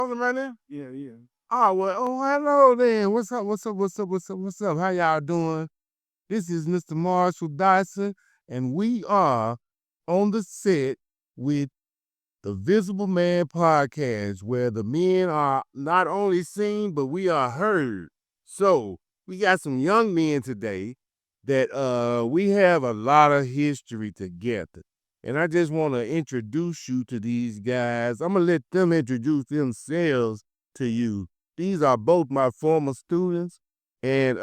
Right now? Yeah, yeah. Oh, well, oh, hello then. What's up? What's up? What's up? What's up? What's up? How y'all doing? This is Mr. Marshall Dyson, and we are on the set with the Visible Man podcast, where the men are not only seen, but we are heard. So we got some young men today that we have a lot of history together. And I just want to introduce you to these guys. I'm gonna let them introduce themselves to you. These are both my former students, and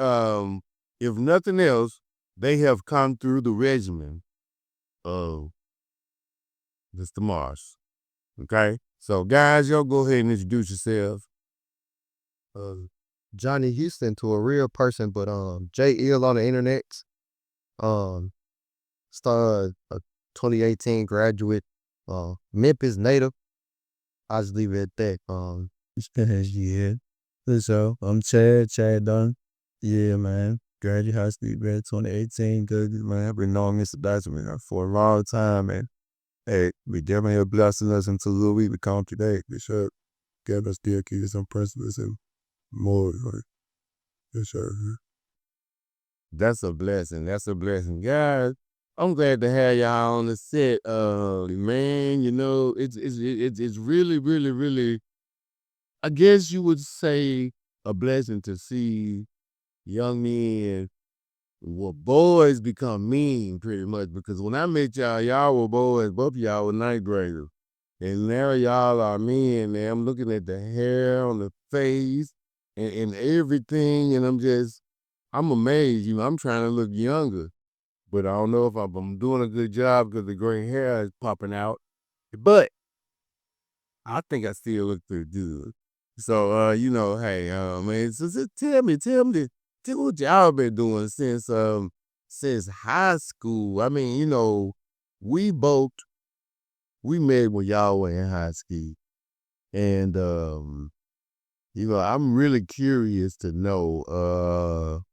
if nothing else, they have come through the regimen of Mr. Mars. Okay? So guys, y'all go ahead and introduce yourselves. um, Johnny Houston to a real person, but Jay Ill on the internet. Um, Star 2018 graduate, Memphis native. I just leave it at that. Yeah. So I'm Chad Dunn. Yeah, man. Graduate high school grad 2018. Good, man. I've been knowing Mr. Dyson, man, for a long time, man. Hey, we definitely have blessing us into the we become today. We should get us still keep some principles and more. Like, for sure. That's a blessing. That's a blessing. Guys, I'm glad to have y'all on the set. Man, it's really, really, really, I guess you would say, a blessing to see young men, well, boys become men pretty much, because when I met y'all were boys, both of y'all were ninth graders. And now y'all are men, man. I'm looking at the hair on the face and everything, and I'm amazed. I'm trying to look younger, but I don't know if I'm doing a good job because the gray hair is popping out. But I think I still look pretty good. So, hey, man, so tell me what y'all been doing since high school. I mean, we both we met when y'all were in high school, and I'm really curious to know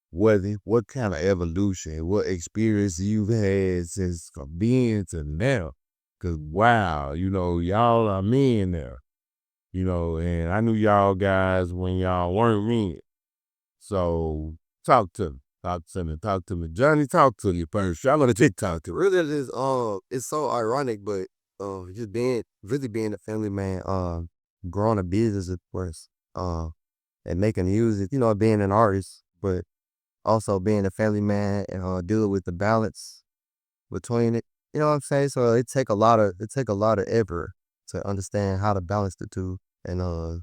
what kind of evolution, what experience you've had since from being to now. Cause wow, y'all are men now, and I knew y'all guys when y'all weren't men. So talk to me. Talk to me. Talk to me. Johnny, talk to me first. I'm gonna take talk to me. Really, it's so ironic, but just being a family man, growing a business, of course, and making music, being an artist, but also being a family man and dealing with the balance between it. You know what I'm saying? So it take a lot of effort to understand how to balance the two and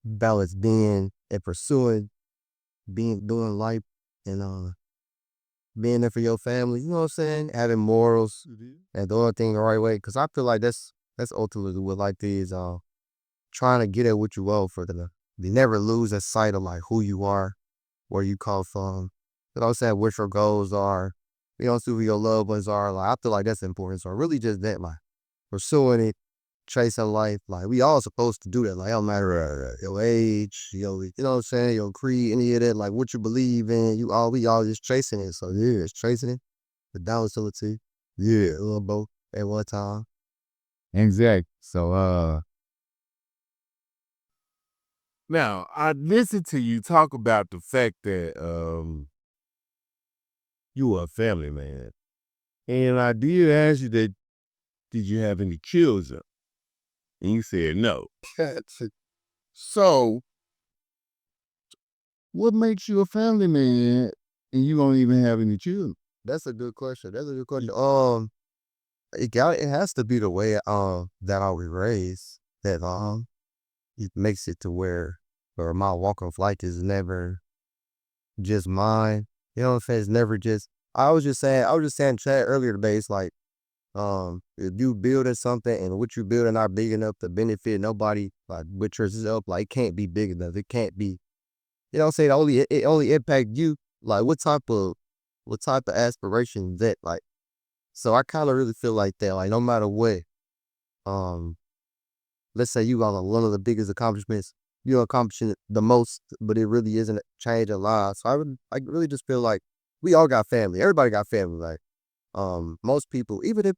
balance being and pursuing being doing life and being there for your family. You know what I'm saying? Having morals and doing things the right way. Cause I feel like that's ultimately what life is. Trying to get at what you owe for the you never lose that sight of like who you are, where you come from. You know what I'm saying? What your goals are. See who your loved ones are. Like I feel like that's important. So really just that like pursuing it, chasing life. Like we all supposed to do that. Like it don't matter your age, you know what I'm saying, your creed, any of that, like what you believe in. We all just chasing it. So yeah, it's chasing it. The docility. Yeah, a little both at one time. Exactly. So now I listened to you talk about the fact that you were a family man. And I did ask you that did you have any children? And you said no. So what makes you a family man and you don't even have any children? That's a good question. That's a good question. It has to be the way that I was raised that it makes it to where my walk of life is never just mine. You know what I'm saying? It's never just I was just saying Chad earlier today, it's like if you building something and what you building not big enough to benefit nobody, like with yourself, like it can't be big enough. It can't be, you know what I'm saying? It only impact you. Like what type of aspiration that like, so I kind of really feel like that. Like no matter what, um, let's say you got one of the biggest accomplishments, you're accomplishing the most, but it really isn't changing lives. So I really just feel like we all got family. Everybody got family. Like most people, even if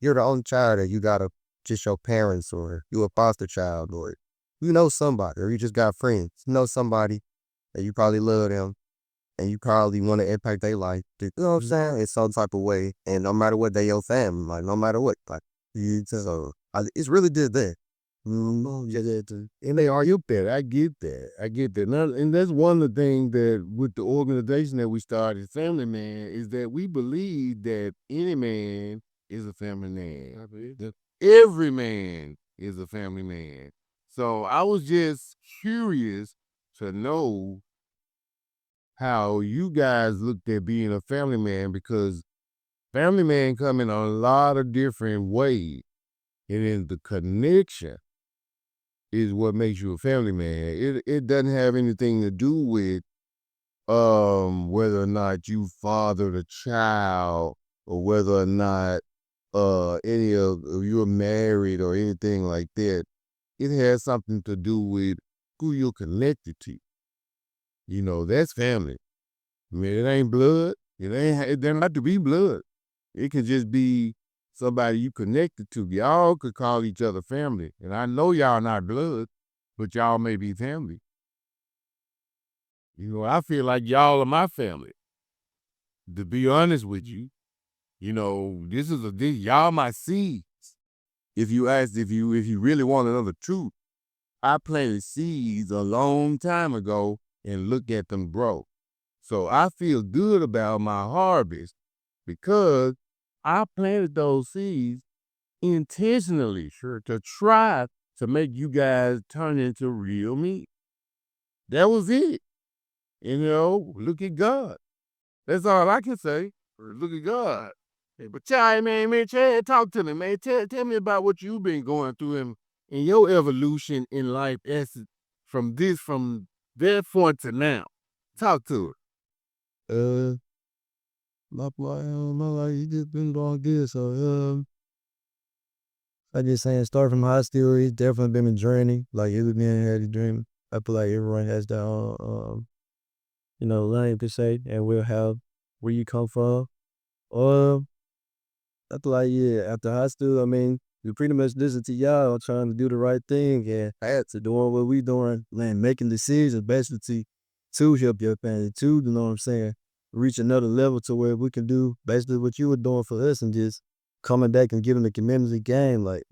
you're the only child, that you got just your parents, or you a foster child, or you know somebody, or you just got friends. You know somebody and you probably love them and you probably want to impact their life. You know what I'm saying? In some type of way. And no matter what, they your family. Like no matter what. Like so it's really just that. And they are you better. I get that. I get that. Now, and that's one of the things that with the organization that we started, Family Man, is that we believe that any man is a family man. I believe that every man is a family man. So I was just curious to know how you guys looked at being a family man, because family man come in a lot of different ways. And then the connection is what makes you a family man. It doesn't have anything to do with whether or not you fathered a child, or whether or not any of you're married or anything like that. It has something to do with who you're connected to. You know, that's family. I mean, it ain't blood. It doesn't have to be blood. It can just be somebody you connected to. Y'all could call each other family. And I know y'all not blood, but y'all may be family. You know, I feel like y'all are my family. To be honest with you, this y'all my seeds. If you really want to know the truth, I planted seeds a long time ago and look at them grow. So I feel good about my harvest because I planted those seeds intentionally, to try to make you guys turn into real meat. That was it. Look at God. That's all I can say. Look at God. Hey, but Chad, talk to me, man. Tell me about what you've been going through in your evolution in life from that point to now. Talk to it. Uh, my life, he just been going good. So, I just saying, start from high school, it's definitely been a journey. Like, every man had a dream. I feel like everyone has their own, lane to say, and will have where you come from. Um, I feel like, yeah, after high school, I mean, we pretty much listen to y'all trying to do the right thing and had to doing what we doing, like making decisions basically to help your family, to, you know what I'm saying, reach another level to where we can do basically what you were doing for us and just coming back and giving the community game. Like,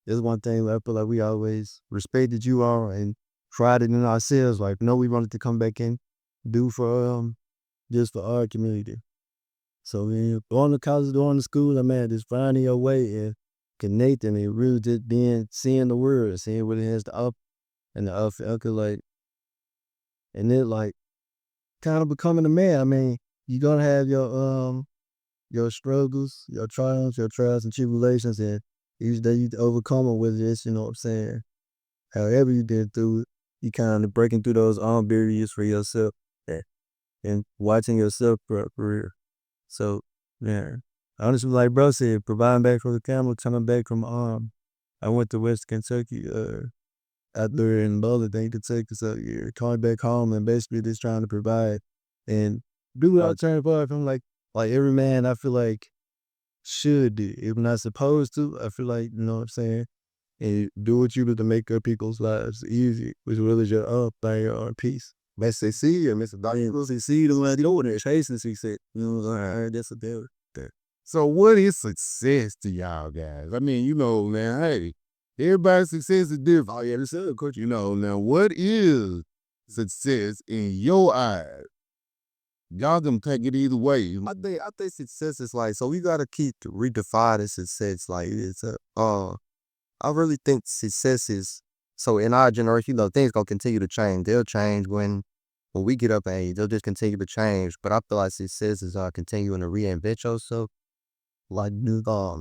there's one thing I feel like we always respected you all and tried it in ourselves. Like, no, we wanted to come back and do for, just for our community. So when going to college, going to school, I mean, just finding your way and connecting and really just seeing the world, seeing what it has to up and the like, and then like kind of becoming a man. I mean, you're gonna have your struggles, your trials and tribulations, and each day you overcome them with this, you know what I'm saying? However you did through it, you kind of breaking through those own barriers for yourself and, and watching yourself for a career. So, yeah. Honestly, like bro said, providing back for the family, coming back from I went to West Kentucky, out there in Bowling, Kentucky. So yeah, coming back home and basically just trying to provide and do what I turn for. I'm like every man I feel like should do. If not supposed to, I feel like, you know what I'm saying? And do what you do to make other people's lives easy, which really just thing or peace. Best they see and Mr. Doctor. See the one you know they're chasing success. You know, that's a deal. So what is success to y'all guys? I mean, man, hey, everybody's success is different. Oh yeah, that's it, coach. Now what is success in your eyes? Y'all can take it either way. I think success is like, so we gotta keep redefining success. Like it's I really think success is, so in our generation, things gonna continue to change. They'll change when we get up in age. They'll just continue to change. But I feel like success is continuing to reinvent yourself. Like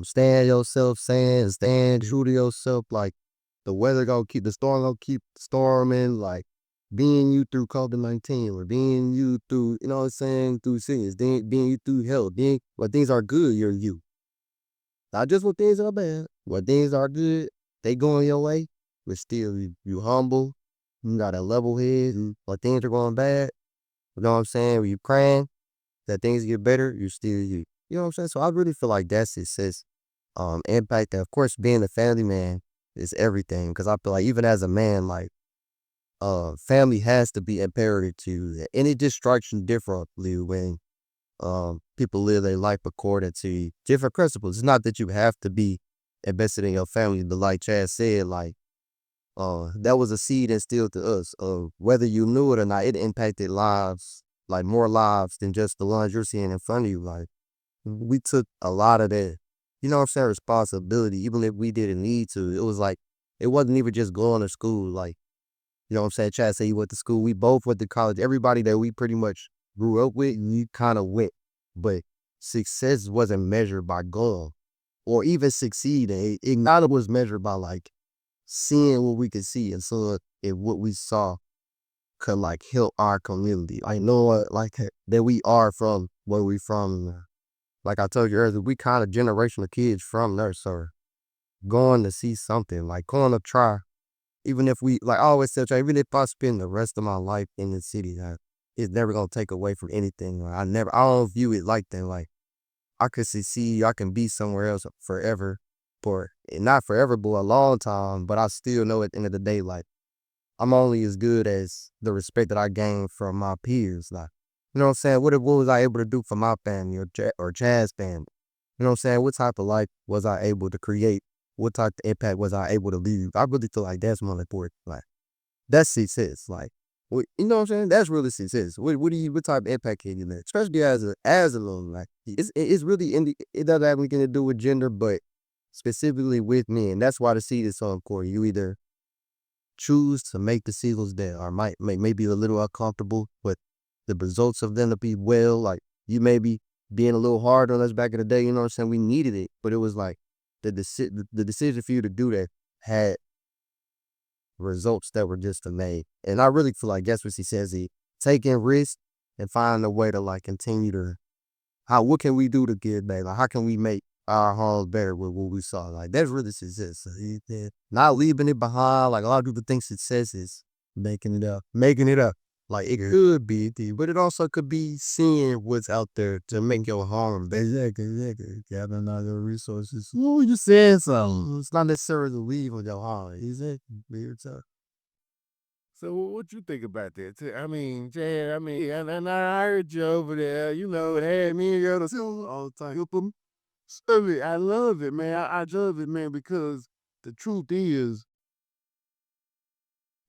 stand yourself, stand true to yourself. Like the storm gonna keep storming. Like being you through COVID-19, or being you through, you know what I'm saying, through sickness, being you through health, being when things are good, you're you. Not just when things are bad. When things are good, they going your way, but still you humble. You got a level head. When things are going bad, you know what I'm saying? When you praying that things get better, you still you. You know what I'm saying? So I really feel like that's success impact. And of course, being a family man is everything. Because I feel like even as a man, like family has to be imperative to you. And it just strikes you differently when people live their life according to different principles. It's not that you have to be invested in your family, but like Chad said, like that was a seed instilled to us. Whether you knew it or not, it impacted lives, like more lives than just the ones you're seeing in front of you. Like we took a lot of that, you know what I'm saying, responsibility, even if we didn't need to. It was like it wasn't even just going to school. Like, you know what I'm saying? Chad said he went to school. We both went to college. Everybody that we pretty much grew up with, we kind of went. But success wasn't measured by goal or even succeeding. It not was measured by like seeing what we could see and so if what we saw could like help our community. Like knowing like that we are from where we from. Like I told you earlier, we kind of generational kids from there. So going to see something, like going to try, even if we, like I always tell you, even if I spend the rest of my life in the city, it's never gonna take away from anything. Like, I don't view it like that. Like I could succeed, I can be somewhere else forever, for not forever, but a long time. But I still know at the end of the day, like I'm only as good as the respect that I gain from my peers. Like, you know what I'm saying? What was I able to do for my family or Chad's family? You know what I'm saying? What type of life was I able to create? What type of impact was I able to leave? I really feel like that's more important. Like that's success. Like you know what I'm saying? That's really success. What type of impact can you make? Especially as a little, like it's really it doesn't have anything to do with gender, but specifically with men. That's why the seed is so important. You either choose to make decisions that are may be a little uncomfortable, but the results of them to be well, like you may be being a little hard on us back in the day, you know what I'm saying? We needed it, but it was like the decision for you to do that had results that were just made. And I really feel like that's what he says. He taking risks and find a way to like continue to what can we do to give back? Like how can we make our homes better with what we saw? Like that's really success. So not leaving it behind. Like a lot of people think success is making it up. Making it up. Like it could be, but it also could be seeing what's out there to make your home better. Exactly. Gathering all your resources. Ooh, you said something. It's not necessarily leave on your home. Exactly. Weird stuff. So what you think about that? I mean, Chad, and I heard you over there, you know, it had me and you on the all the time. I love it, man. I love it, man, because the truth is,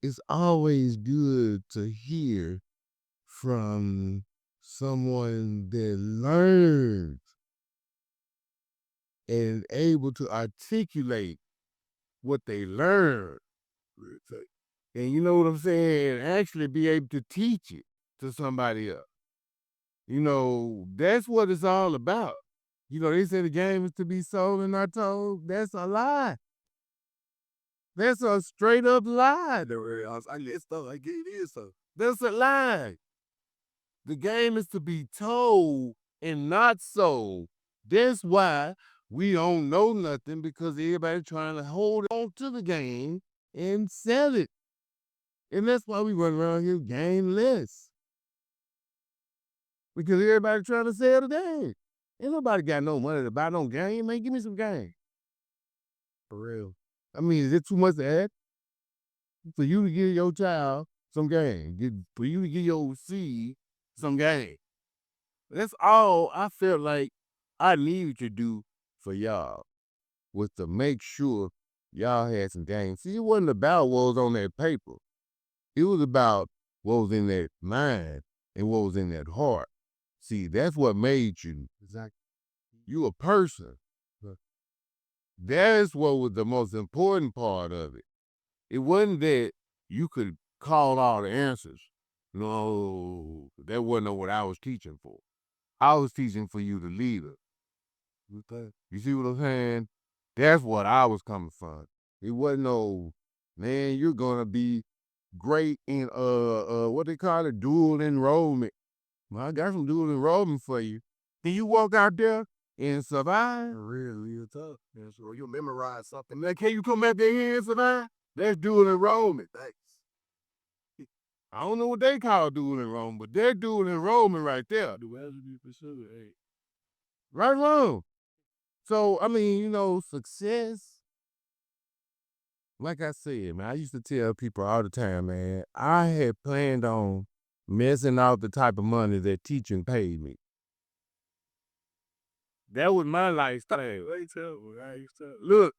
it's always good to hear from someone that learns and able to articulate what they learned. And you know what I'm saying? Actually be able to teach it to somebody else. You know, that's what it's all about. You know, they say the game is to be sold and not told. That's a lie. That's a straight up lie. I get stuff like it is so. That's a lie. The game is to be told and not sold. That's why we don't know nothing because everybody trying to hold on to the game and sell it. And that's why we run around here gameless. Because everybody trying to sell the game. Ain't nobody got no money to buy no game, man. Give me some game. For real. I mean, is it too much to ask? For you to give your child some game. For you to give your seed some game. That's all I felt like I needed to do for y'all was to make sure y'all had some game. See, it wasn't about what was on that paper. It was about what was in that mind and what was in that heart. See, that's what made you. Exactly. You a person. That's what was the most important part of it. It wasn't that you could call all the answers. No, that wasn't what I was teaching for. I was teaching for you to lead us. You see what I'm saying? That's what I was coming from. It wasn't no, man, you're gonna be great in what they call it, dual enrollment. Well, I got some dual enrollment for you. Can you walk out there and survive? Real tough. Yeah, so you memorize something. Man, can you come back there here and survive? That's dual enrollment. Thanks. I don't know what they call dual enrollment, but they're dual enrollment right there. Do as you pursue it. Right along. So, I mean, success, like I said, man, I used to tell people all the time, man, I had planned on messing out the type of money that teaching paid me. That was my lifestyle. Look,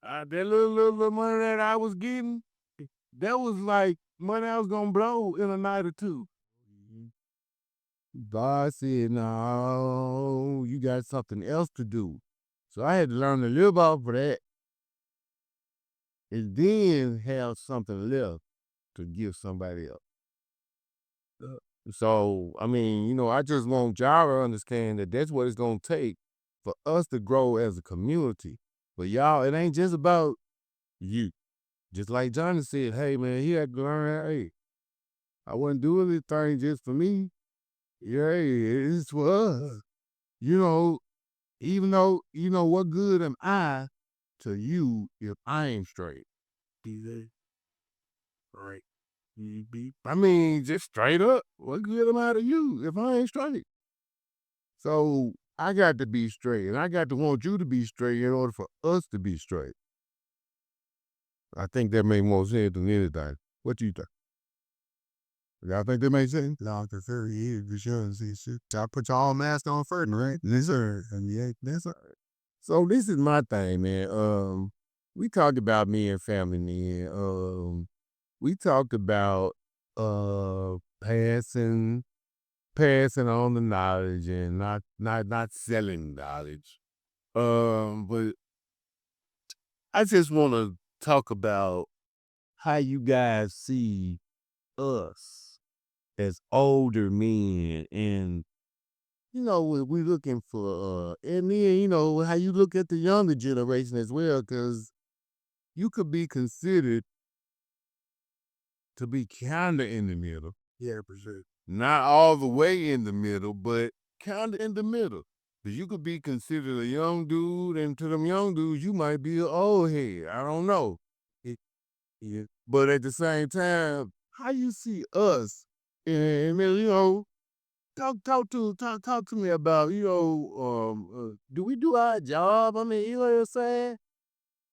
that little money that I was getting, that was like money I was gonna blow in a night or two. God said, no, you got something else to do. So I had to learn to live off of that and then have something left to give somebody else. So, I mean, I just want y'all to understand that that's what it's going to take for us to grow as a community. But y'all, it ain't just about you. Just like Johnny said, hey, man, he had to learn, hey, I wasn't doing this thing just for me. Yeah, hey, it's for us. You know, even though, what good am I to you if I ain't straight? Right. I mean, just straight up, what good am I to you if I ain't straight? So I got to be straight, and I got to want you to be straight in order for us to be straight. I think that makes more sense than anything. What you think? Y'all think that makes sense? No, the very year, for sure. See, shit. Y'all put y'all mask on first, right? Yes, sir. And yeah, that's all right. So this is my thing, man. We talked about me and family, man. We talked about passing on the knowledge and not selling knowledge. But I just want to talk about how you guys see us as older men, and we looking for and then how you look at the younger generation as well, because you could be considered to be kind of in the middle. Yeah, for sure. Not all the way in the middle, but kind of in the middle. 'Cause you could be considered a young dude, and to them young dudes, you might be an old head. I don't know. It- yeah. But at the same time, how you see us, and then, talk to me about, do we do our job? I mean, you know what I'm saying?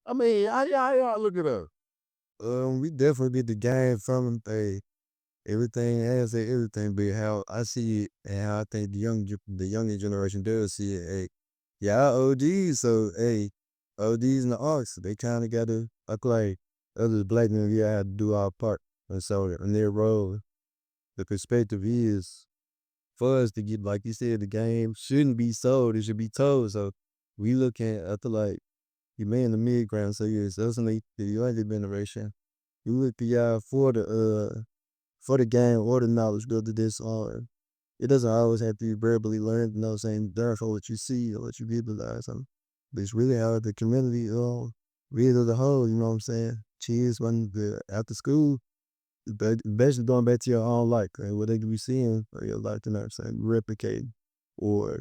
I mean, how y'all look at us? We definitely get the game from them. Hey, everything has everything, but how I see it and how I think the younger generation does see it. Hey, yeah, OGs. So hey, OGs and the arts, they kind of got to look like other black men. We had to do our part, and so in their role, the perspective is for us to get, like you said, the game shouldn't be sold; it should be told. So we look at, I feel like you man in the mid ground. So yes, us and the younger generation, you look to y'all for the game or the knowledge built to this it doesn't always have to be verbally learned, saying therefore what you see or what you visualize. But it's really how the community read as a whole, you know what I'm saying? Cheers when the after school, basically going back to your own life, right? What they can be seeing or your life, you know what I'm saying? Replicating. Or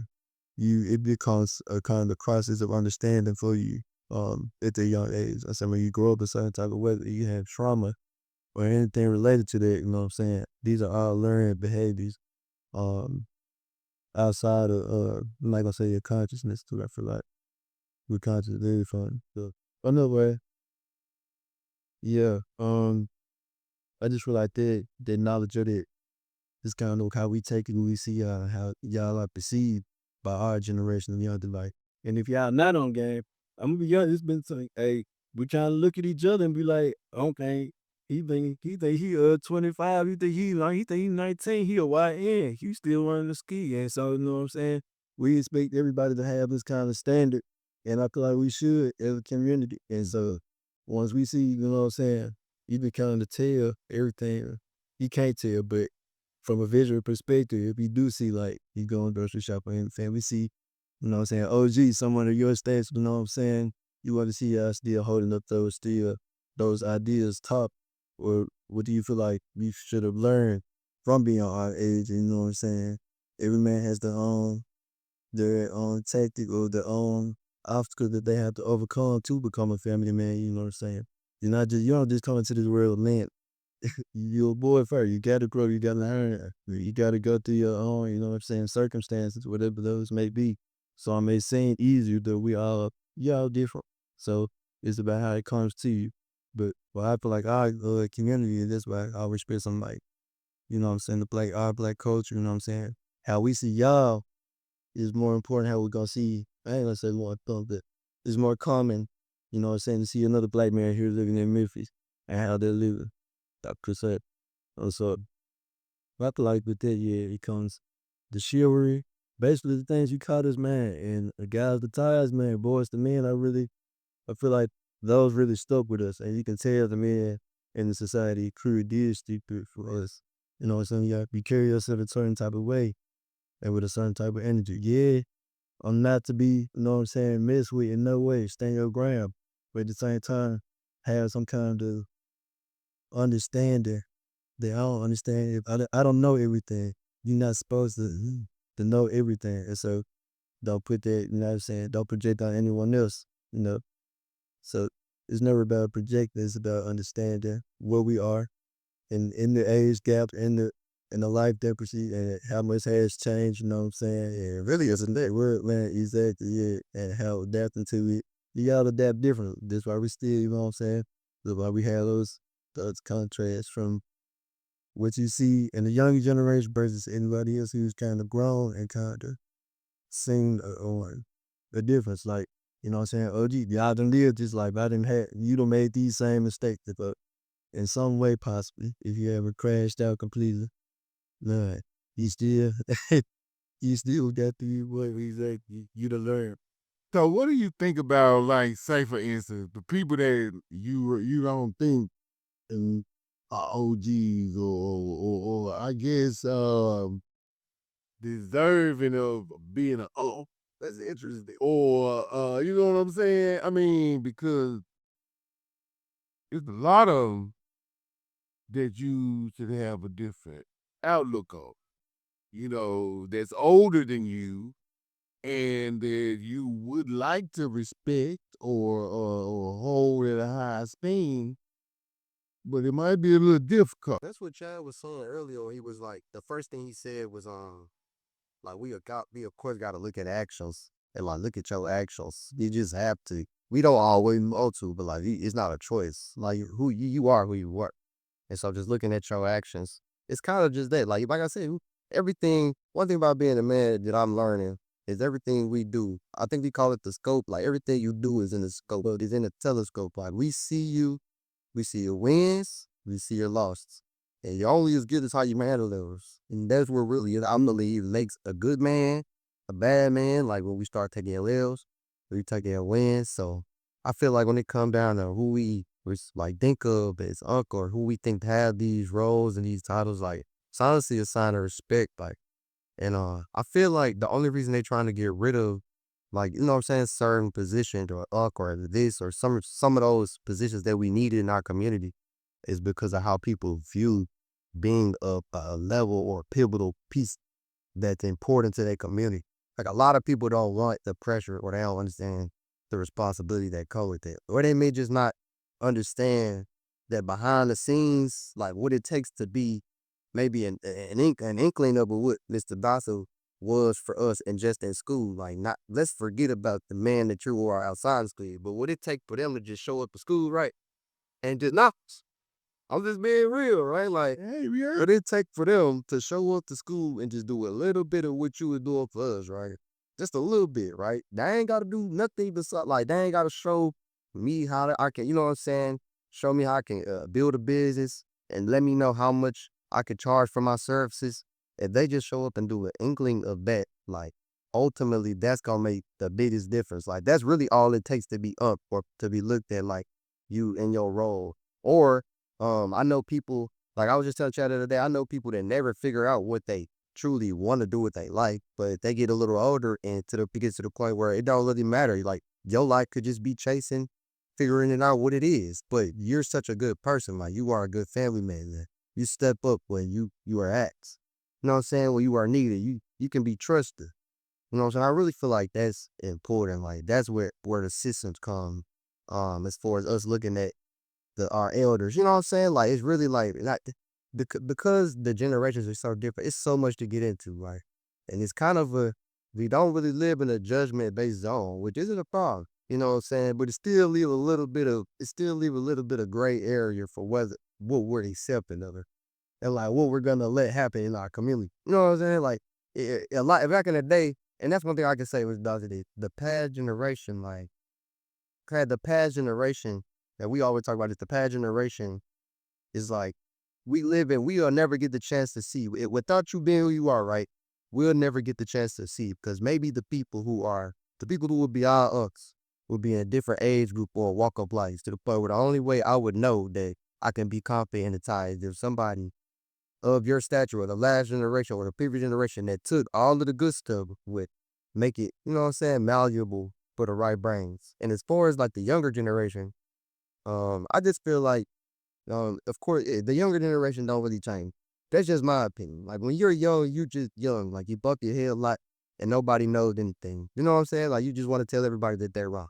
it becomes a kind of process of understanding for you at a young age. I said when you grow up a certain type of way, you have trauma or anything related to that, you know what I'm saying? These are all learned behaviors um outside of I'm not gonna say your consciousness too, I feel like your conscious is very fun. So another way, yeah, I just feel like that knowledge of it is kind of how we take it when we see how y'all are perceived by our generation and the other like. And if y'all not on game, I'm gonna be honest, it's been saying, hey, we trying to look at each other and be like, okay, he 25, he think he 19, he a YN, he still running the ski. And so you know what I'm saying? We expect everybody to have this kind of standard. And I feel like we should as a community. And so once we see, you know what I'm saying, you can kind of tell everything. You can't tell, but from a visual perspective, if you do see like you going grocery shopping and family see, you know what I'm saying, OG, someone of your stats, you know what I'm saying, you want to see us still holding up those ideas top, or what do you feel like we should have learned from being our age? You know what I'm saying? Every man has their own tactic or their own obstacle that they have to overcome to become a family man. You know what I'm saying? You don't just come into this world land. You're a boy first. You gotta grow, you gotta learn, you gotta go through your own, you know what I'm saying, circumstances, whatever those may be. So it may seem easier that we all different. So it's about how it comes to you. But I feel like our community, that's why I respect some like, you know what I'm saying, our black culture, you know what I'm saying? How we see y'all is more important how we gonna see, I ain't gonna say more important, but it's more common, you know what I'm saying, to see another black man here living in Memphis and how they're living. Dr. said. So I feel like with that, yeah, it comes the chivalry, basically the things you caught us, man, and the guys, the ties, man, boys, the men, I feel like those really stuck with us, and you can tell the men in the society crew did stick through it for us. You know what I'm saying? You carry yourself a certain type of way and with a certain type of energy. Yeah, I'm not to be, you know what I'm saying, messed with in no way. Stand your ground, but at the same time, have some kind of understanding that I don't understand. If I don't know everything, you're not supposed to know everything, and so don't put that. You know what I'm saying? Don't project on anyone else. You know, so it's never about projecting. It's about understanding where we are and in the age gap, in the life dependency, and how much has changed. You know what I'm saying? And really, isn't that word, man? Exactly. Yeah, and how adapting to it. You gotta adapt differently. That's why we still. You know what I'm saying? That's why we have those contrasts from what you see in the younger generation versus anybody else who's kind of grown and kind of seen on the difference. Like, you know what I'm saying? OG, y'all done lived this life. You done made these same mistakes, but in some way, possibly, if you ever crashed out completely, man, you still, you still got to what exactly you to learn. So what do you think about, like, say for instance, the people that you don't think are OGs or I guess deserving of being a that's interesting. Or you know what I'm saying? I mean, because there's a lot of 'em that you should have a different outlook on. You know, that's older than you and that you would like to respect or hold at a high esteem, but it might be a little difficult. That's what Chad was saying earlier. He was like, the first thing he said was, like we of course got to look at actions and like look at your actions. You just have to. We don't always know to, but like it's not a choice. Like you are who you are, and so just looking at your actions, it's kind of just that. Like I said, everything. One thing about being a man that I'm learning is everything we do. I think we call it the scope. Like everything you do is in the scope. Is in the telescope. Like we see your wins, we see your losses. And you're only as good as how you handle those. And that's where really, I believe, makes a good man, a bad man, like when we start taking L's, we take our wins. So I feel like when it comes down to who like think of as uncle or who we think have these roles and these titles, like it's honestly a sign of respect. Like, and I feel like the only reason they're trying to get rid of, like, you know what I'm saying, certain positions or or this or some of those positions that we needed in our community is because of how people view being a level or pivotal piece that's important to their community. Like a lot of people don't want the pressure or they don't understand the responsibility that comes with it. Or they may just not understand that behind the scenes, like what it takes to be maybe an inkling of what Mr. Dasso was for us and just in school. Like not let's forget about the man that you are outside of school, but what it take for them to just show up to school, right? And just not I'm just being real, right? Like, Hey, we heard. what it take for them to show up to school and just do a little bit of what you were doing for us, right? Just a little bit, right? They ain't got to do nothing besides, like, they ain't got to show me I can, you know what I'm saying? Show me how I can build a business and let me know how much I could charge for my services. If they just show up and do an inkling of that, like, ultimately, that's going to make the biggest difference. Like, that's really all it takes to be up or to be looked at like you in your role. Or I know people, like I was just telling Chad the other day, I know people that never figure out what they truly want to do with their life, but they get a little older and it gets to the point where it don't really matter. Like your life could just be chasing, figuring it out what it is. But you're such a good person, like you are a good family man. Man. You step up when you are asked. You know what I'm saying? When you are needed, you can be trusted. You know what I'm saying? I really feel like that's important. Like that's where the systems come as far as us looking at our elders. You know what I'm saying? Like it's really like not because the generations are so different. It's so much to get into, right? And it's kind of we don't really live in a judgment-based zone, which isn't a problem, you know what I'm saying? But it still leave a little bit of gray area for what we're accepting of it and like what we're gonna let happen in our community. You know what I'm saying? Like a lot back in the day, and that's one thing I can say with Dr. D, the past generation, like had the past generation that we always talk about is the past generation is like we'll never get the chance to see it without you being who you are, right? We'll never get the chance to see because maybe the people who would be our us will be in a different age group or walk of life to the point where the only way I would know that I can be confident in the tie is if somebody of your stature or the last generation or the previous generation that took all of the good stuff would make it, you know what I'm saying, malleable for the right brains. And as far as like the younger generation, I just feel like of course, the younger generation don't really change. That's just my opinion. Like when you're young, you just young. Like you bump your head a lot, and nobody knows anything. You know what I'm saying? Like you just want to tell everybody that they're wrong.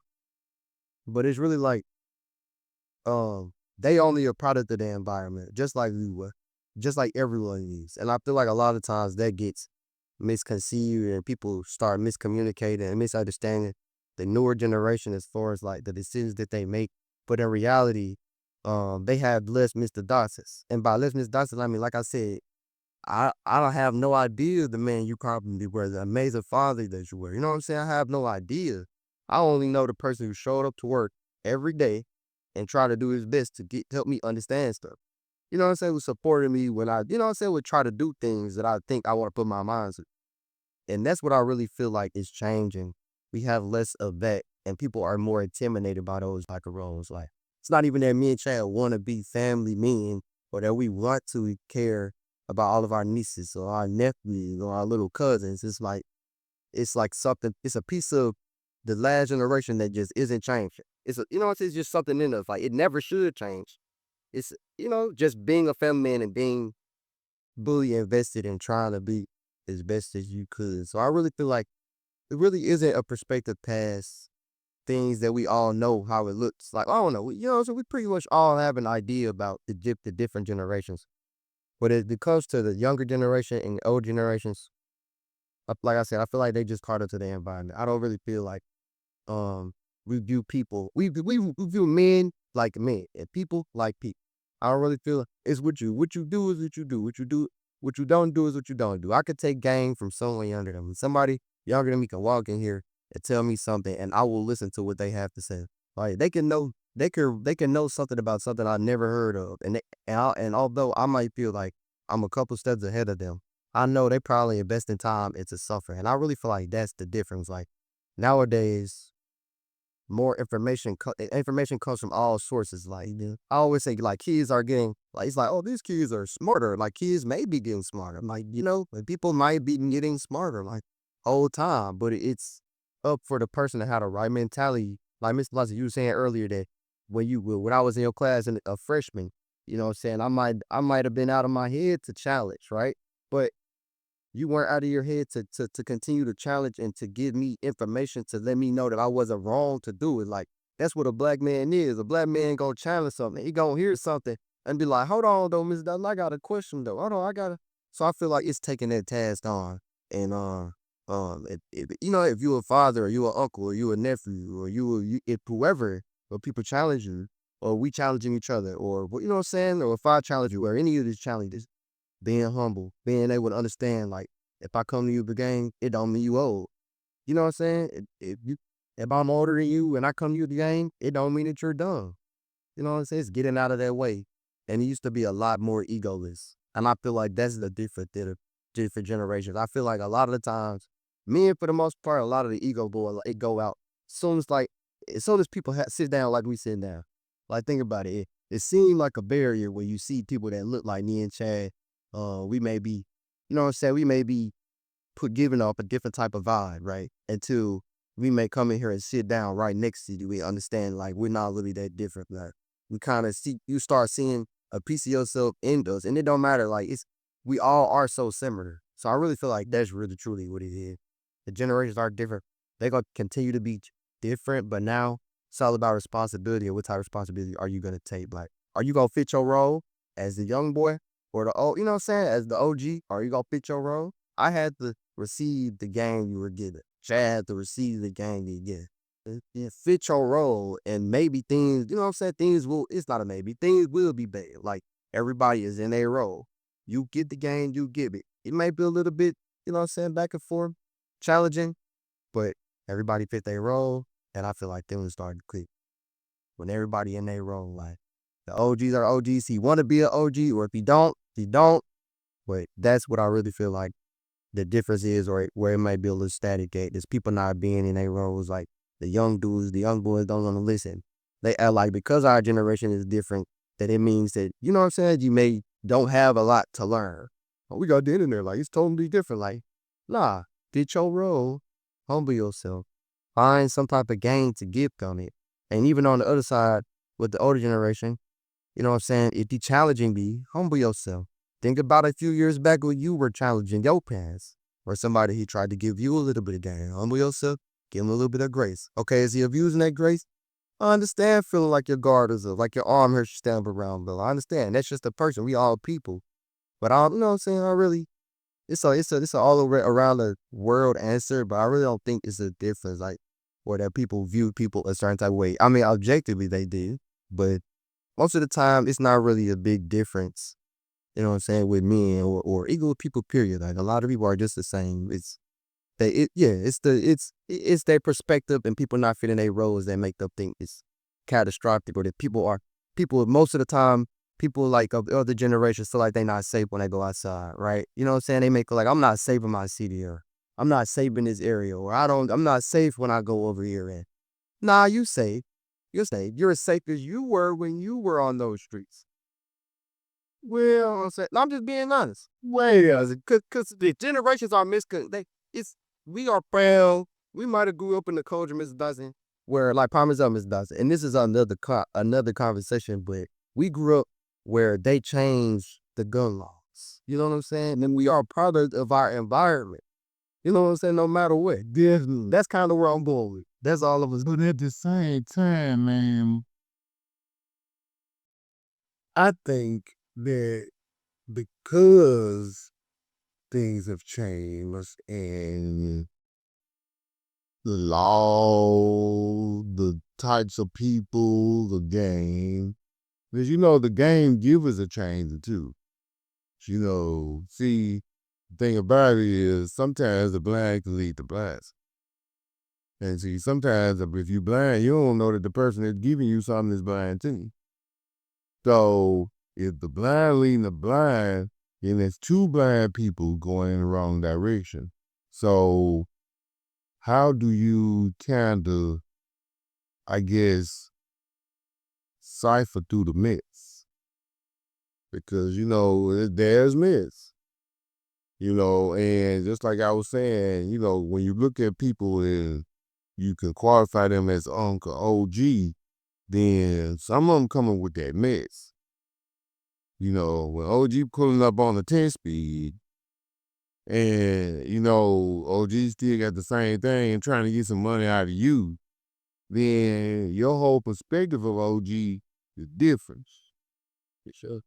But it's really like they only a product of the environment, just like we were, just like everyone is. And I feel like a lot of times that gets misconceived, and people start miscommunicating and misunderstanding the newer generation as far as like the decisions that they make. But in reality, they have less Mr. Dotsons. And by less Mr. Dotsons, I mean, like I said, I don't have no idea the man you probably were, the amazing father that you were. You know what I'm saying? I have no idea. I only know the person who showed up to work every day and tried to do his best to help me understand stuff. You know what I'm saying? Who supported me when you know what I'm saying, would try to do things that I think I want to put my mind to. And that's what I really feel like is changing. We have less of that, and people are more intimidated by those type of roles. Like, it's not even that me and Chad want to be family men or that we want to care about all of our nieces or our nephews or our little cousins. It's like something, it's a piece of the last generation that just isn't changing. You know, it's just something in us. Like, it never should change. It's, just being a family man and being fully invested in trying to be as best as you could. So I really feel like it really isn't a perspective past things that we all know how it looks like. I don't know, so we pretty much all have an idea about the different generations. But as it comes to the younger generation and the old generations, like I said, I feel like they just caught up to the environment. I don't really feel like um we view people we view men like men and people like people. I don't really feel it's what you do is what you do. What you don't do is what you don't do. I could take game from someone younger than me. Somebody younger than me can walk in here and tell me something and I will listen to what they have to say. Like they can know something about something I never heard of. And although I might feel like I'm a couple steps ahead of them, I know they probably investing time into suffering. And I really feel like that's the difference. Like nowadays, more information comes from all sources. Like I always say, like kids are getting like it's like, oh, these kids are smarter. Like kids may be getting smarter. Like like, people might be getting smarter like whole time, but it's up for the person to have the right mentality. Like Miss Lassie, you were saying earlier that when I was in your class and a freshman, you know what I'm saying, I might have been out of my head to challenge, right? But you weren't out of your head to continue to challenge and to give me information to let me know that I wasn't wrong to do it. Like, that's what a black man is. A black man gonna challenge something. He gonna hear something and be like, hold on though, Miss Dutton, I got a question though. Hold on, I gotta. So I feel like it's taking that task on. And if you a father or you an uncle or you a nephew or if whoever, or people challenge you or we challenging each other or you know what I'm saying, or if I challenge you or any of these challenges, being humble, being able to understand, like, if I come to you with the game, it don't mean you old. You know what I'm saying? If I'm older than you and I come to you with the game, it don't mean that you're dumb. You know what I'm saying? It's getting out of that way. And it used to be a lot more egoless. And I feel like that's the different generations. I feel like a lot of the times, men for the most part, a lot of the ego it go out. As soon as people sit down like we sit down. Like think about it. It seemed like a barrier when you see people that look like me and Chad. We may be, you know what I'm saying? We may be giving off a different type of vibe, right? Until we may come in here and sit down right next to you. We understand like we're not really that different. Like we kind of you start seeing a piece of yourself in us, and it don't matter. Like we all are so similar. So I really feel like that's really truly what it is. The generations are different. They're gonna continue to be different, but now it's all about responsibility and what type of responsibility are you gonna take? Like, are you gonna fit your role as the young boy or the old, you know what I'm saying, as the OG? Are you gonna fit your role? I had to receive the game you were given. Chad to receive the game you get. And fit your role, and maybe things, you know what I'm saying? Things will, it's not a maybe, things will be bad. Like everybody is in a role. You get the game, you give it. It may be a little bit, you know what I'm saying, back and forth, challenging, but everybody fit their role, and I feel like things starting to click. When everybody in their role, like the OGs are OGs. He want to be an OG, or if he don't, he don't. But that's what I really feel like the difference is, or where it might be a little static at, is people not being in their roles. Like the young dudes, the young boys don't want to listen. They act like because our generation is different, that it means that, you know what I'm saying, you may don't have a lot to learn. Oh, we got the internet, like it's totally different. Like, nah, fit your role, humble yourself, find some type of gain to give from it. And even on the other side, with the older generation, you know what I'm saying, if you challenging me, humble yourself. Think about a few years back when you were challenging your parents, or somebody he tried to give you a little bit of gain. Humble yourself, give him a little bit of grace. Okay, is he abusing that grace? I understand feeling like your guard is up, like your arm hurts you stamp around, Bill. I understand. That's just a person. We all people. But I, you know what I'm saying, I really, it's a all over around the world answer, but I really don't think it's a difference, like, or that people view people a certain type of way. I mean, objectively they did, but most of the time it's not really a big difference, you know what I'm saying, with men or even with people, period. Like a lot of people are just the same. It's their perspective and people not fitting their roles that make them think it's catastrophic, or that people most of the time, people like of the other generations feel like they not safe when they go outside, right? You know what I'm saying? They make it like, I'm not safe in my city, or I'm not safe in this area, or I'm not safe when I go over here. And nah, you safe. You're safe. You're as safe as you were when you were on those streets. Well, I'm saying, I'm just being honest. Well, because the generations are it's, we are proud. We might have grew up in the culture, Mr. Dyson, where, like, Parmesan, Mr. Dyson, and this is another conversation, but we grew up where they changed the gun laws. You know what I'm saying? And we are product of our environment. You know what I'm saying? No matter what. Definitely. That's kind of where I'm going with. That's all of us. But at the same time, man, I think that because things have changed and the law, the types of people, the game, because the game givers are changing too. See, the thing about it is sometimes the blind can lead the blind. And see, sometimes if you're blind, you don't know that the person that's giving you something is blind too. So if the blind leading the blind, then there's two blind people going in the wrong direction. So how do you kind of, I guess, cipher through the mess? Because, there's mess. And just like I was saying, when you look at people and you can qualify them as Uncle OG, then some of them coming with that mess. When OG pulling up on the 10 speed and, OG still got the same thing and trying to get some money out of you, then your whole perspective of OG is different. For sure.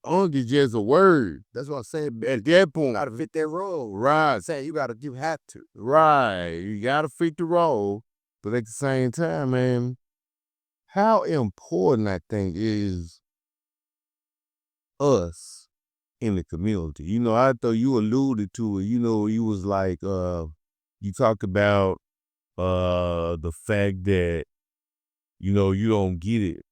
Uncle is just a word. That's what I'm saying. At that point, You gotta fit that role. right, I'm saying you have to. right. You got to fit the role. But at the same time, man, how important I think is us in the community. I thought you alluded to it. You was like, you talked about the fact that, you don't get it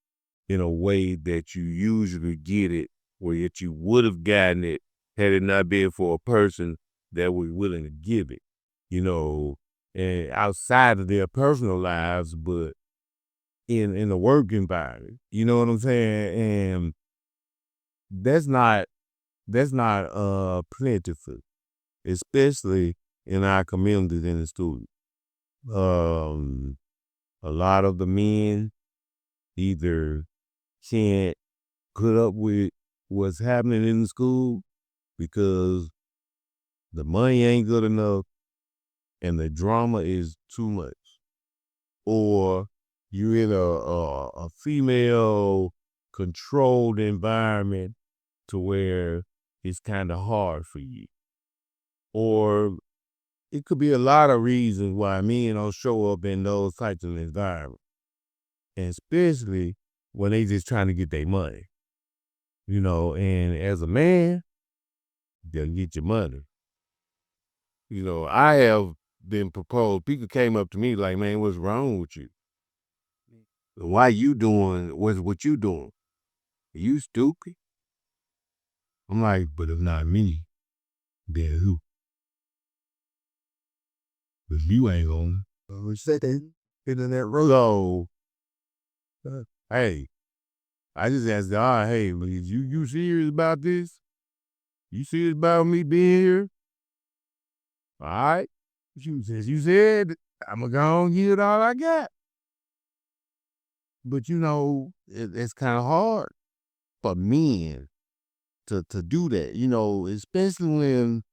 in a way that you usually get it, or that you would have gotten it had it not been for a person that was willing to give it, and outside of their personal lives, but in the work environment. You know what I'm saying? And that's not plentiful, especially in our communities in the schools. Um, a lot of the men either can't put up with what's happening in the school because the money ain't good enough and the drama is too much. Or you're in a female controlled environment to where it's kind of hard for you. Or it could be a lot of reasons why men don't show up in those types of environments. And especially when they just trying to get their money. And as a man, they'll get your money. I have been proposed. People came up to me like, man, what's wrong with you? Why you doing what you doing? Are you stupid? I'm like, but if not me, then who? If you ain't gonna. We said that in that road. So, hey, I just asked God, hey, but is you serious about this? You serious about me being here? All right. Since you said, I'm going to go and get it all I got. But it's kind of hard for men to do that, especially when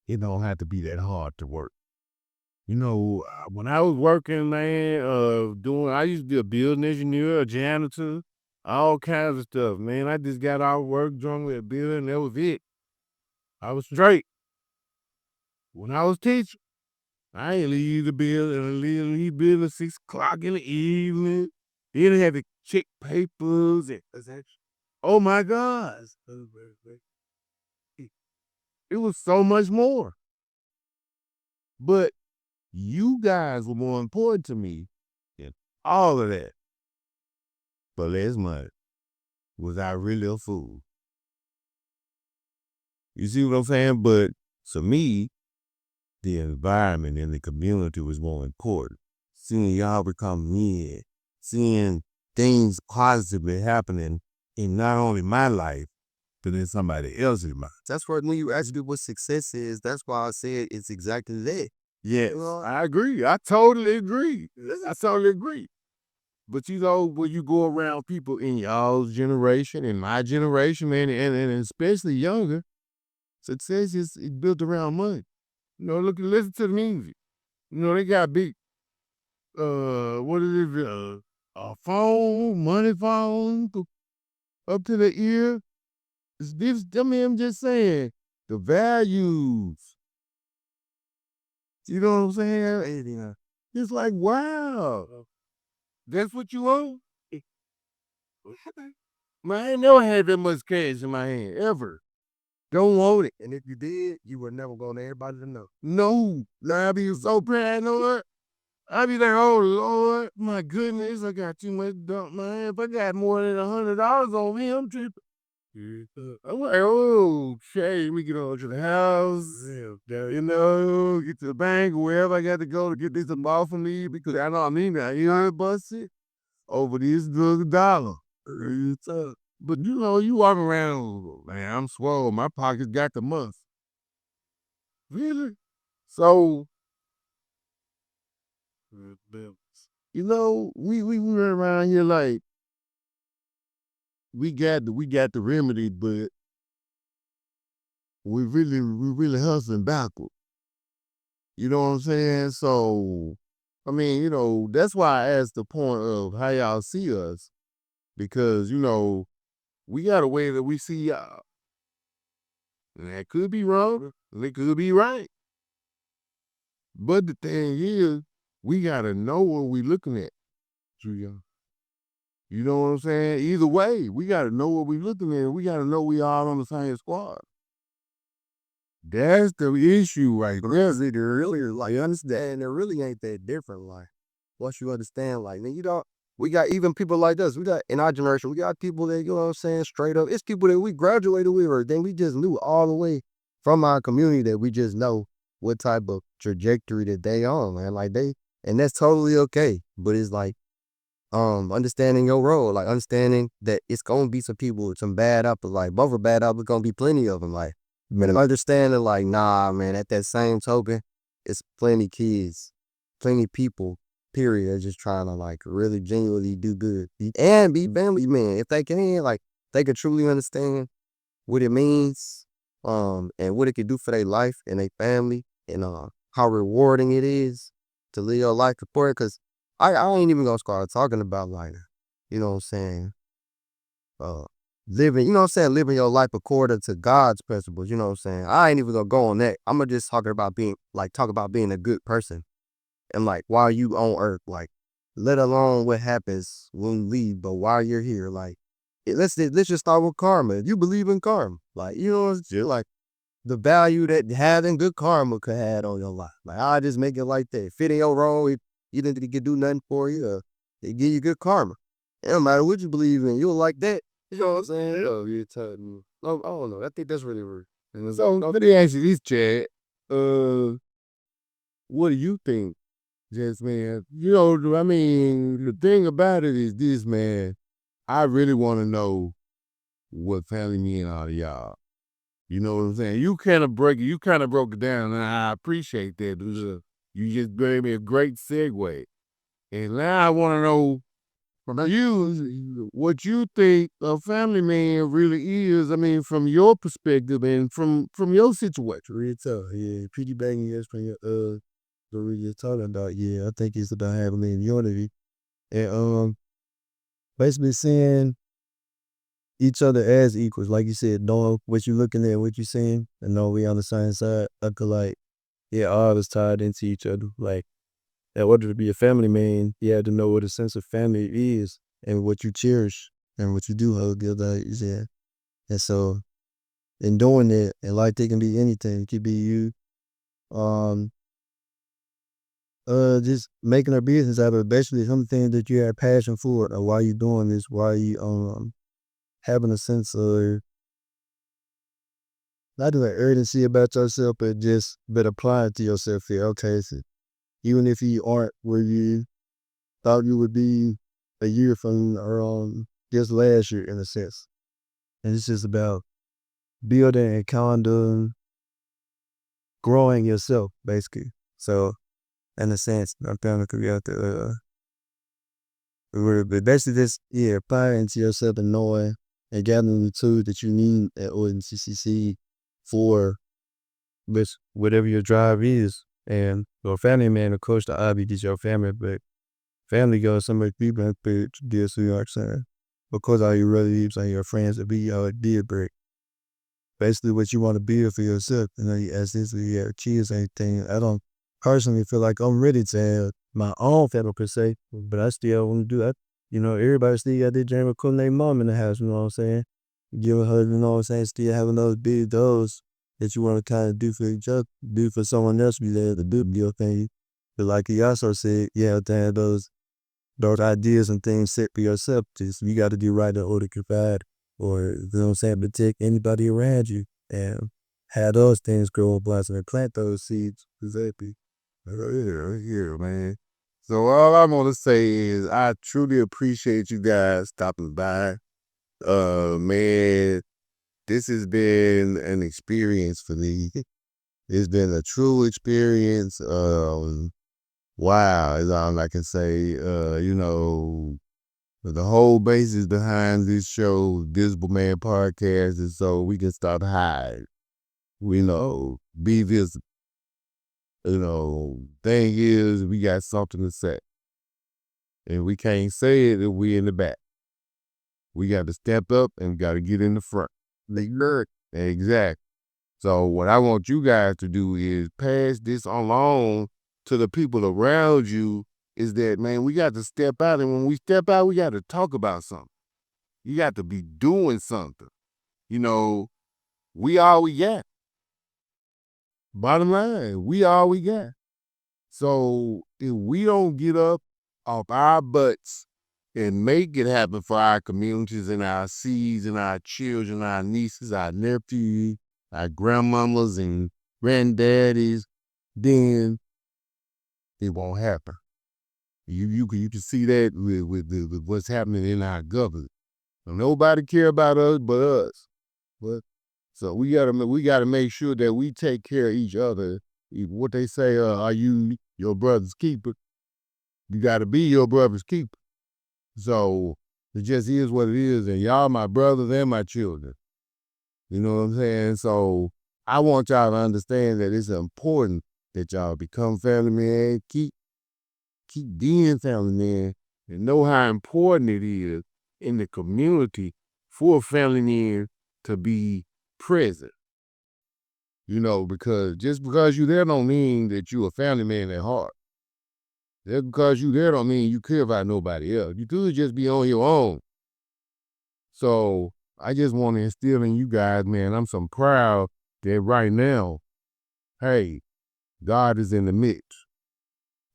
it don't have to be that hard to work. When I was working, man, I used to be a building engineer, a janitor, all kinds of stuff, man. I just got out of work, drunk with a building, that was it. I was straight. When I was teaching, I ain't leave the building, leave building 6 o'clock in the evening. Then I had to check papers and oh my God. It was so much more. But you guys were more important to me than all of that. But last month, was I really a fool? You see what I'm saying? But to me, the environment and the community was more important. Seeing y'all become men, seeing things positively happening in not only my life, but in somebody else's life. That's where when you ask me what success is, that's why I said it's exactly that. Yes, I agree. I totally agree. I totally agree. But when you go around people in y'all's generation, in my generation, man, and especially younger, success is built around money. Listen to the music. They got big, what is it, a phone, money phone, up to the ear. I'm just saying, the values. You know what I'm saying? It's like, wow, that's what you want? Man, I ain't never had that much cash in my hand, ever. Don't want it. And if you did, you were never going to everybody to know. No. Now I be so paranoid. I be like, oh Lord, my goodness, I got too much dump, man. If I got more than $100 on me, I'm tripping. I'm like, oh, okay, we get on to the house, get to the bank, wherever I got to go to get this off of me, because I know I mean that. You know, bust it over this $1. But you walk around, man, I'm swole. My pockets got the month. Really? So, we run around here like we got the remedy, but we really hustling backward. You know what I'm saying? So, I mean, that's why I asked the point of how y'all see us, because we got a way that we see y'all. And that could be wrong, and it could be right. But the thing is, we gotta know what we looking at, Julian. You know what I'm saying? Either way, we gotta know what we looking at. We gotta know we all on the same squad. That's the issue right there. It really, like, you understand, it really ain't that different. Like, once you understand, like, man, we got even people like us. We got, in our generation, we got people that, you know what I'm saying, straight up. It's people that we graduated with, or then we just knew all the way from our community that we just know what type of trajectory that they on, man. Like, and that's totally okay. But it's like, understanding your role, like understanding that it's gonna be some people, some bad apples, like both are bad apples, gonna be plenty of them, like, man, understanding, like, nah, man, at that same token, it's plenty kids, plenty people, period, are just trying to, like, really genuinely do good and be family, man. If they can, like, they can truly understand what it means, and what it can do for their life and their family, and how rewarding it is to live your life for it. Cause I ain't even gonna start talking about, like, you know what I'm saying, living, you know what I'm saying, living your life according to God's principles, you know what I'm saying? I ain't even gonna go on that. I'm gonna just talk about being a good person and like while you on earth, like let alone what happens when we leave, but while you're here, like let's just start with karma. If you believe in karma, like you know, it's just like the value that having good karma could have on your life. Like I just make it like that. If it ain't your wrong, if you didn't get do nothing for you, they give you good karma. It don't matter what you believe in, you'll like that. You know what I'm saying? Oh, you're telling me. I don't know. I think that's really rude. So let me ask you this, Chad. What do you think, just man? You know, I mean, the thing about it is this, man. I really want to know what family mean out of y'all. You know what I'm saying? You kind of broke it down, and I appreciate that. You just gave me a great segue. And now I want to know from you what you think a family man really is. I mean, from your perspective and from your situation. Real talk, yeah. Piggybacking yes from your what we just talking about, yeah. I think it's about having unity and basically seeing each other as equals, like you said, knowing what you're looking at, what you're seeing, and know we on the same side. I could like, yeah, all is tied into each other. Like, in order to be a family man, you have to know what a sense of family is and what you cherish and what you do hold good. Like you said, and so in doing that, and like they can be anything. It could be you, um, just making a business out of it. Basically, something that you have passion for, or why you doing this, why you having a sense of not doing urgency about yourself, but apply it to yourself here. Okay, so even if you aren't where you thought you would be a year from or just last year in a sense. And it's just about building and kind of growing yourself, basically. So in a sense, I'm trying to figure out the but basically just applying to yourself and knowing and gathering the tools that you need at order to succeed for with whatever your drive is. And your family man, of course, the obby is your family, but family goes so much deeper into this, you know what I'm saying? Because all your relatives and your friends will be your deal break. Basically, what you want to build for yourself. You know, as this, you have kids and everything. I don't personally feel like I'm ready to have my own family per se, but I still want to do that. You know, everybody still got their dream of putting their mom in the house, you know what I'm saying? Giving her, you know what I'm saying? Still having those big goals that you want to kind of do for each other, do for someone else, be there to do your thing. But like he also said, yeah, damn, those ideas and things set for yourself. Just you got to do right in order to provide, or you know what I'm saying, protect anybody around you and have those things grow and blossom and plant those seeds. Exactly. Yeah, man. So all I'm gonna say is I truly appreciate you guys stopping by. Man, this has been an experience for me. It's been a true experience. Wow, is all I can say. You know, the whole basis behind this show, Visible Man Podcast, is so we can stop hiding. We know, be visible. You know, thing is, we got something to say. And we can't say it if we in the back. We got to step up and got to get in the front. Exactly. So what I want you guys to do is pass this along to the people around you. Is that, man, we got to step out, and when we step out, we got to talk about something. You got to be doing something. You know, we all we got. Bottom line, we all we got. So if we don't get up off our butts and make it happen for our communities and our seeds and our children, our nieces, our nephews, our grandmamas and granddaddies, then it won't happen. You can see that with what's happening in our government. Nobody care about us but us. But so we gotta make sure that we take care of each other. What they say, are you your brother's keeper? You gotta be your brother's keeper. So it just is what it is, and y'all my brothers and my children. You know what I'm saying? So I want y'all to understand that it's important that y'all become family man, keep being family man, and know how important it is in the community for a family man to be present. You know, because just because you there don't mean that you a family man at heart. Just because you there don't mean you care about nobody else. You could just be on your own. So I just want to instill in you guys, man, I'm so proud that right now, hey, God is in the mix.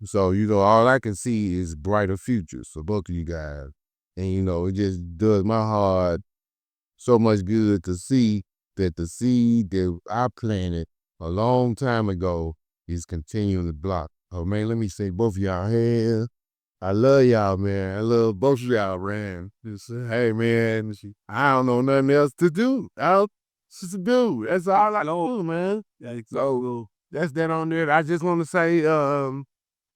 So, you know, all I can see is brighter futures for both of you guys. And, you know, it just does my heart so much good to see that the seed that I planted a long time ago is continuing to block. Oh, man, let me say both of y'all hands. I love y'all, man. I love both of y'all, man. Just, hey, man, I don't know nothing else to do. Just to do. That's all I know, man. So that's that on there. I just want to say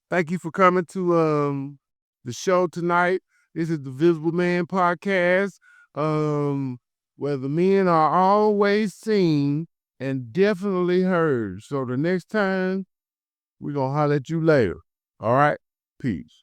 thank you for coming to the show tonight. This is the Visible Man Podcast, where the men are always seen and definitely heard. So the next time, we're going to holler at you later. All right? Peace.